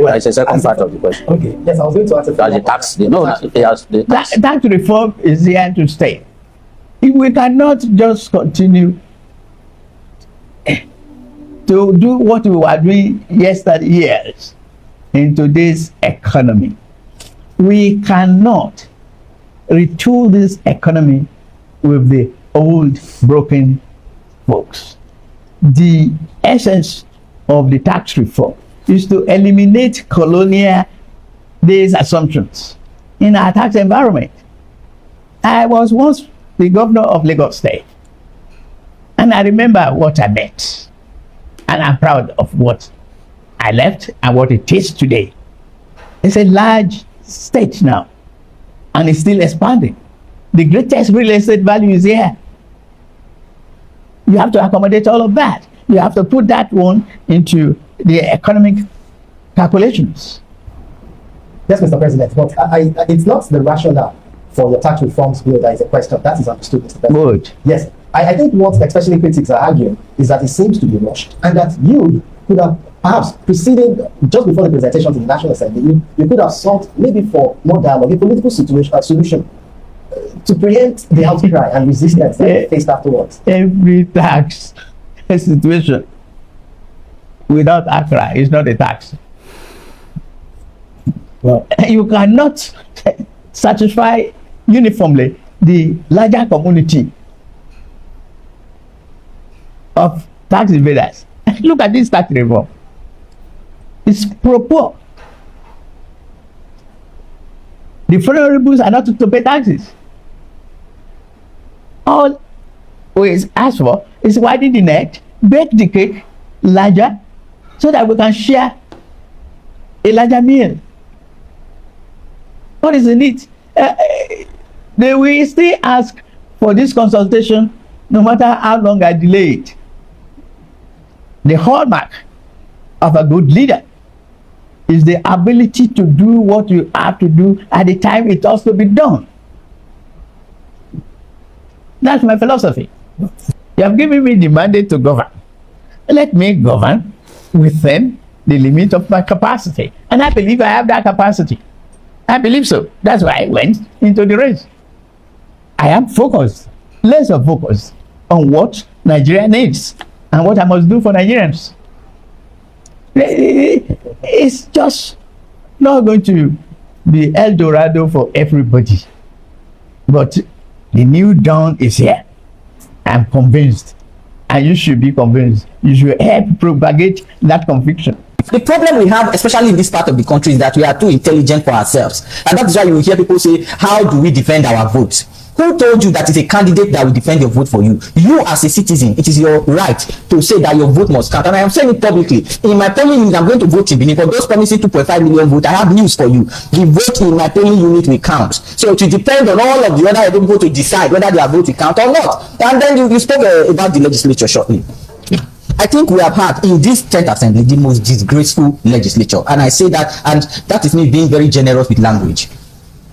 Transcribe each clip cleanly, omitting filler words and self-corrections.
well, it's a second part of the question. Okay, yes, I was going to answer. The tax, the tax reform is here to stay. If we cannot just continue to do what we were doing years in today's economy, we cannot retool this economy with the old broken folks. The essence of the tax reform is to eliminate colonial days assumptions in our tax environment. I was once the governor of Lagos State, and I remember what I met, and I'm proud of what I left and what it is today. It's a large state now, and it's still expanding. The greatest real estate value is here. You have to accommodate all of that. You have to put that one into the economic calculations. Yes, Mr. President, but it's not the rationale for your tax reforms bill that is a question. That is understood, Mr. President. Good. Yes, I think what especially critics are arguing is that it seems to be rushed, and that you could have perhaps preceded, just before the presentation to the National Assembly, you could have sought maybe for more dialogue, a political solution to preempt the outcry and resistance that faced afterwards. Every tax situation without outcry is not a tax. Well, you cannot satisfy uniformly the larger community of tax evaders. Look at this tax reform. It's pro-poor. The vulnerables are not to pay taxes. All we ask for is widen the net, bake the cake larger, so that we can share a larger meal. What is the need? They will still ask for this consultation, no matter how long I delay it. The hallmark of a good leader is the ability to do what you have to do at the time it has to be done. That's my philosophy. You have given me the mandate to govern. Let me govern within the limit of my capacity. And I believe I have that capacity. I believe so. That's why I went into the race. I am focused, laser focused on what Nigeria needs and what I must do for Nigerians. It's just not going to be El Dorado for everybody. But the new dawn is here. I'm convinced. And you should be convinced. You should help propagate that conviction. The problem we have, especially in this part of the country, is that we are too intelligent for ourselves. And that's why you will hear people say, how do we defend our votes? Who told you that it's a candidate that will defend your vote for you? You as a citizen, it is your right to say that your vote must count. And I am saying it publicly. In my polling unit, I'm going to vote in Benin. For those promising 2.5 million votes, I have news for you. The vote in my polling unit will count. So it will depend on all of the other people to decide whether their vote will count or not. And then you spoke about the legislature shortly. I think we have had in this 10th assembly the most disgraceful legislature, and I say that, and that is me being very generous with language.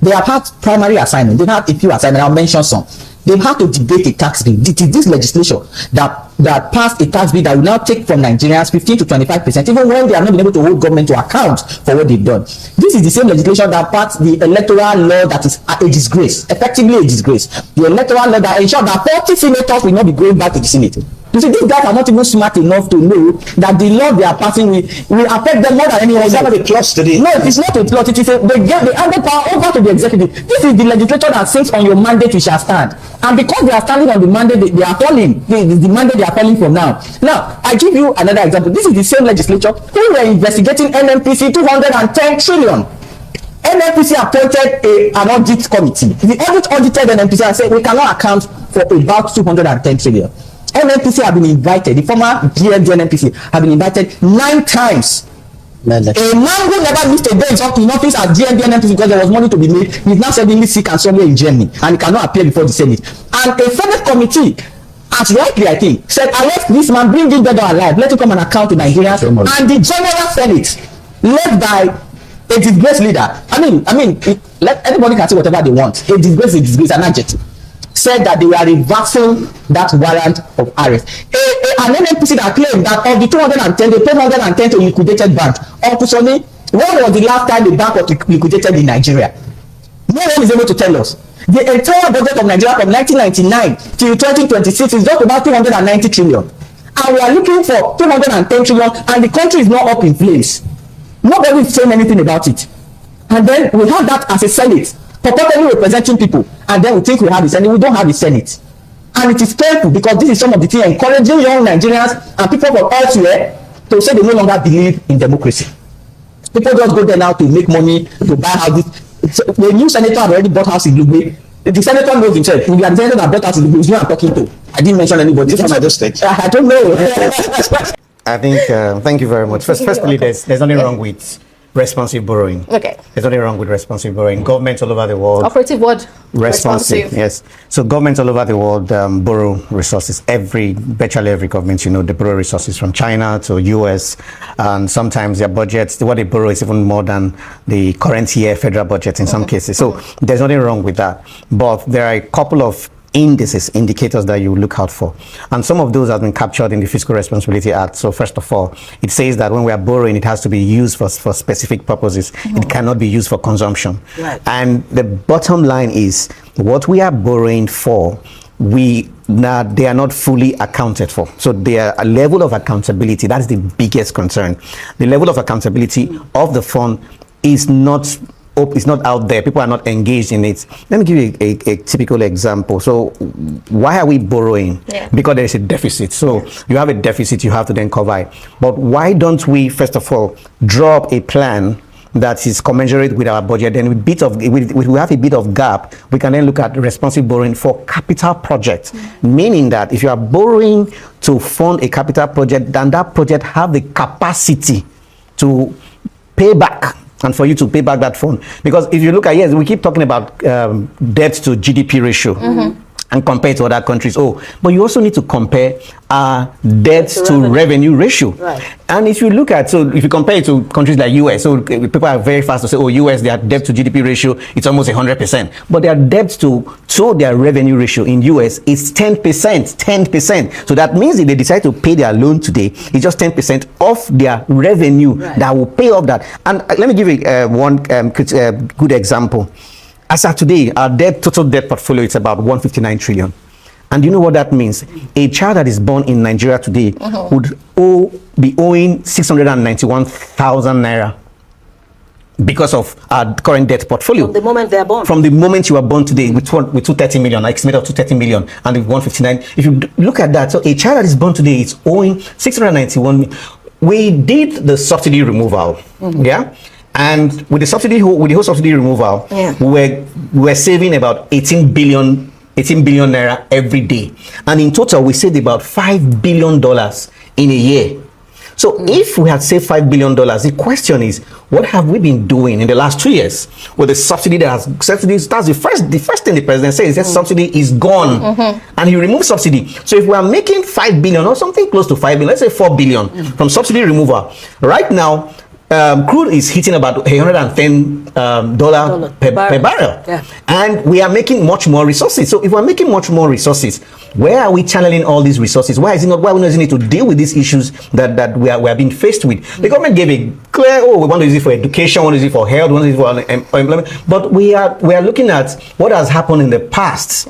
They have had primary assignment, they've had a few assignments, I'll mention some. They've had to debate a tax bill. It is this legislature that passed a tax bill that will now take from Nigerians 15 to 25%, even when they are not been able to hold government to account for what they've done. This is the same legislation that passed the electoral law that is a disgrace, effectively a disgrace. The electoral law that ensured that 40 senators will not be going back to the Senate. You see, these guys are not even smart enough to know that the law they are passing will affect them more than anyone else. It's not a plus today. No, it's not a plus. It is they handed power over to the executive. This is the legislature that says on your mandate you shall stand. And because they are standing on the mandate, they are falling. The mandate they are falling from now. Now, I give you another example. This is the same legislature who were investigating NNPC 210 trillion. NNPC appointed an audit committee. The audit audited NNPC and said we cannot account for about 210 trillion. NNPC have been invited, the former GMD NNPC have been invited 9 times. A man who never missed a day in office at GMD NNPC because there was money to be made, he's now suddenly sick and somewhere in Germany and he cannot appear before the Senate. And a Senate committee, as rightly I think, said, arrest this man, bring him dead or alive, let him come and account to Nigeria. And the General Senate, led by a disgraced leader, let anybody can say whatever they want. A disgrace, an adjective. Said that they were reversing that warrant of arrest. An NNPC that claimed that of the 210, they paid 110 to liquidated bank. Uncle Sonny, When was the last time the bank was liquidated in Nigeria? No one is able to tell us. The entire budget of Nigeria from 1999 till 2026 is just about 290 trillion. And we are looking for 210 trillion, and the country is not up in flames. Nobody is saying anything about it. And then we have that as a Senate, purportedly representing people, and then we think we have the Senate. We don't have the Senate. And it is painful, because this is some of the things encouraging young Nigerians and people from elsewhere to say they no longer believe in democracy. People just go there now to make money, to buy houses. The new senator had already bought house in Lugbe. The senator knows himself. If you are the senator that bought house in Lugbe, it's you I'm talking to. I didn't mention anybody. This from Edo State. I don't know. I think, thank you very much. Firstly, there's nothing wrong with responsive borrowing. Okay. There's nothing wrong with responsive borrowing. Governments all over the world. Operative word. Responsive. Yes. So governments all over the world borrow resources. Virtually every government, they borrow resources from China to US, and sometimes their budgets, what they borrow is even more than the current year federal budget in some cases. So there's nothing wrong with that. But there are a couple of indicators that you look out for, and some of those have been captured in the Fiscal Responsibility Act. So first of all, it says that when we are borrowing, it has to be used for specific purposes. It cannot be used for consumption. Right. And the bottom line is, what we are borrowing for, they are not fully accounted for. So their level of accountability, that's the biggest concern. The level of accountability of the fund is not out there. People are not engaged in it. Let me give you a typical example. So why are we borrowing? Yeah. Because there is a deficit. So you have a deficit, you have to then cover it. But why don't we, first of all, draw up a plan that is commensurate with our budget? Then we have a bit of gap, we can then look at responsible borrowing for capital projects. Meaning that if you are borrowing to fund a capital project, then that project have the capacity to pay back, and for you to pay back that fund. Because if you look at, yes, we keep talking about debt to GDP ratio and compare to other countries. But you also need to compare debt to revenue ratio. Right. And if you look at, so if you compare it to countries like US, so people are very fast to say, US, their debt to GDP ratio, it's almost 100%. But their debt to their revenue ratio in US is 10%. So that means if they decide to pay their loan today, it's just 10% of their revenue that will pay off that. And let me give you one good example. As of today, our total debt portfolio is about 159 trillion. And you know what that means? A child that is born in Nigeria today would be owing 691,000 naira because of our current debt portfolio. From the moment they are born. From the moment you are born today, with 230 million, I estimate of 230 million, and with 159. If you look at that, so a child that is born today is owing 691 million. We did the subsidy removal, and with the whole subsidy removal, we were saving about 18 billion naira every day, and in total we saved about $5 billion in a year. So if we had saved $5 billion, the question is, what have we been doing in the last 2 years with the subsidy that has subsidies? That's the first thing the president says, that subsidy is gone, and he removed subsidy. So if we are making 5 billion or something close to 5 billion, let's say 4 billion from subsidy removal, right now crude is hitting about $110 per barrel. And we are making much more resources. So if we're making much more resources, where are we channeling all these resources? Why we not using it to deal with these issues that we are being faced with? The government gave a clear, we want to use it for education, we want to use it for health, we want to use it for employment. But we are looking at what has happened in the past.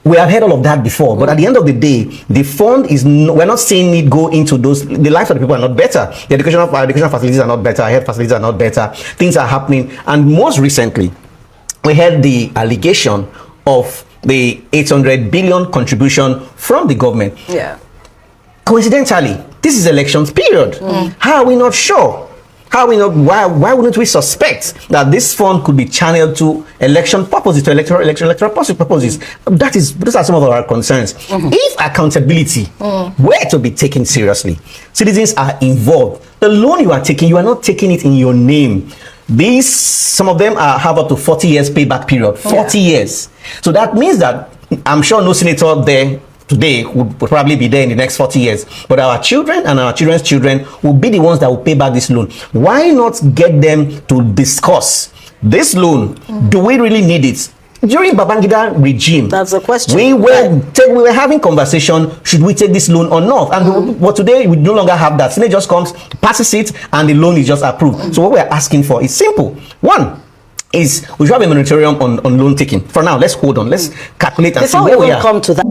We have heard all of that before, but at the end of the day, the fund is we're not seeing it go into those. The lives of the people are not better. The educational facilities are not better. Health facilities are not better. Things are happening, and most recently, we had the allegation of the 800 billion contribution from the government. Coincidentally, this is elections period. How are we not sure? Why wouldn't we suspect that this fund could be channeled to election purposes, to electoral purposes? Those are some of our concerns. If accountability were to be taken seriously, citizens are involved. The loan you are taking, you are not taking it in your name. Some of them have up to 40 years payback period. 40 years. So that means that I'm sure no senator there today would probably be there in the next 40 years, but our children and our children's children will be the ones that will pay back this loan. Why not get them to discuss this loan? Do we really need it? During Babangida regime, That's the question. we were having conversation, should we take this loan or not? And but today we no longer have that. Senate just comes, passes it, and the loan is just approved. So what we're asking for is simple. One is we should have a moratorium on loan taking. For now, let's hold on. Let's calculate and Before see we where we even are. come to that.